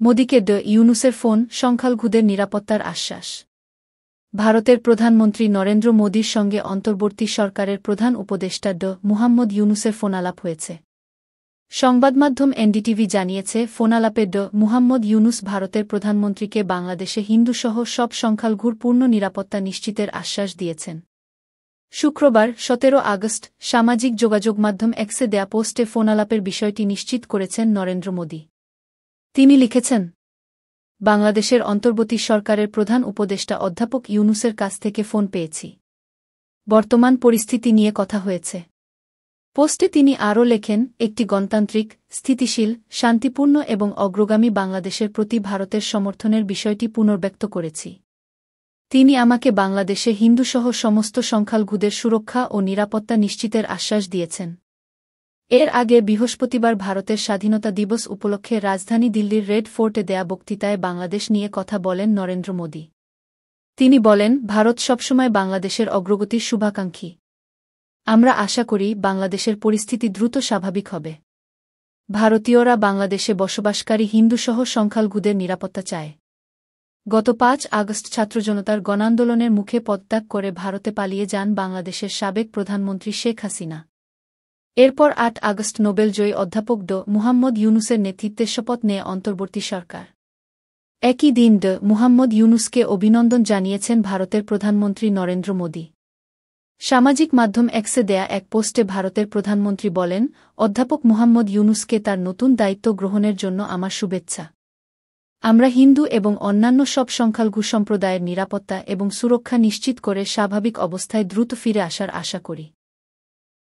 মোদিকে ইউনূসের ফোন, সংখ্যালঘুদের নিরাপত্তার আশ্বাস। ভারতের প্রধানমন্ত্রী নরেন্দ্র মোদির সঙ্গে অন্তর্বর্তী সরকারের প্রধান উপদেষ্টা মুহাম্মদ ইউনূসের ফোনালাপ হয়েছে। সংবাদমাধ্যম এনডিটিভি জানিয়েছে, ফোনালাপে মুহাম্মদ ইউনূস ভারতের প্রধানমন্ত্রীকে বাংলাদেশে হিন্দুসহ সব সংখ্যালঘুর পূর্ণ নিরাপত্তা নিশ্চিতের আশ্বাস দিয়েছেন। শুক্রবার ১৭ আগস্ট সামাজিক যোগাযোগ মাধ্যম এক্সে দেয়া পোস্টে ফোনালাপের বিষয়টি নিশ্চিত করেছেন নরেন্দ্র মোদি। তিনি লিখেছেন, বাংলাদেশের অন্তর্বর্তী সরকারের প্রধান উপদেষ্টা অধ্যাপক ইউনূসের কাছ থেকে ফোন পেয়েছি। বর্তমান পরিস্থিতি নিয়ে কথা হয়েছে। পোস্টে তিনি আরও লেখেন, একটি গণতান্ত্রিক, স্থিতিশীল, শান্তিপূর্ণ এবং অগ্রগামী বাংলাদেশের প্রতি ভারতের সমর্থনের বিষয়টি পুনর্ব্যক্ত করেছি। তিনি আমাকে বাংলাদেশে হিন্দুসহ সমস্ত সংখ্যালঘুদের সুরক্ষা ও নিরাপত্তা নিশ্চিতের আশ্বাস দিয়েছেন। এর আগে বৃহস্পতিবার ভারতের স্বাধীনতা দিবস উপলক্ষে রাজধানী দিল্লির রেড ফোর্টে দেয়া বক্তৃতায় বাংলাদেশ নিয়ে কথা বলেন নরেন্দ্র মোদি। তিনি বলেন, ভারত সবসময় বাংলাদেশের অগ্রগতির শুভাকাঙ্ক্ষী। আমরা আশা করি বাংলাদেশের পরিস্থিতি দ্রুত স্বাভাবিক হবে। ভারতীয়রা বাংলাদেশে বসবাসকারী হিন্দুসহ সংখ্যালঘুদের নিরাপত্তা চায়। গত ৫ আগস্ট ছাত্রজনতার গণান্দোলনের মুখে পদত্যাগ করে ভারতে পালিয়ে যান বাংলাদেশের সাবেক প্রধানমন্ত্রী শেখ হাসিনা। এরপর ৮ আগস্ট নোবেলজয়ী অধ্যাপক মুহাম্মদ ইউনূসের নেতৃত্বে শপথ নেয় অন্তর্বর্তী সরকার। একই দিন মুহাম্মদ ইউনূসকে অভিনন্দন জানিয়েছেন ভারতের প্রধানমন্ত্রী নরেন্দ্র মোদি। সামাজিক মাধ্যম এক্সে দেয়া এক পোস্টে ভারতের প্রধানমন্ত্রী বলেন, অধ্যাপক মুহাম্মদ ইউনূসকে তার নতুন দায়িত্ব গ্রহণের জন্য আমার শুভেচ্ছা। আমরা হিন্দু এবং অন্যান্য সব সংখ্যালঘু সম্প্রদায়ের নিরাপত্তা এবং সুরক্ষা নিশ্চিত করে স্বাভাবিক অবস্থায় দ্রুত ফিরে আসার আশা করি।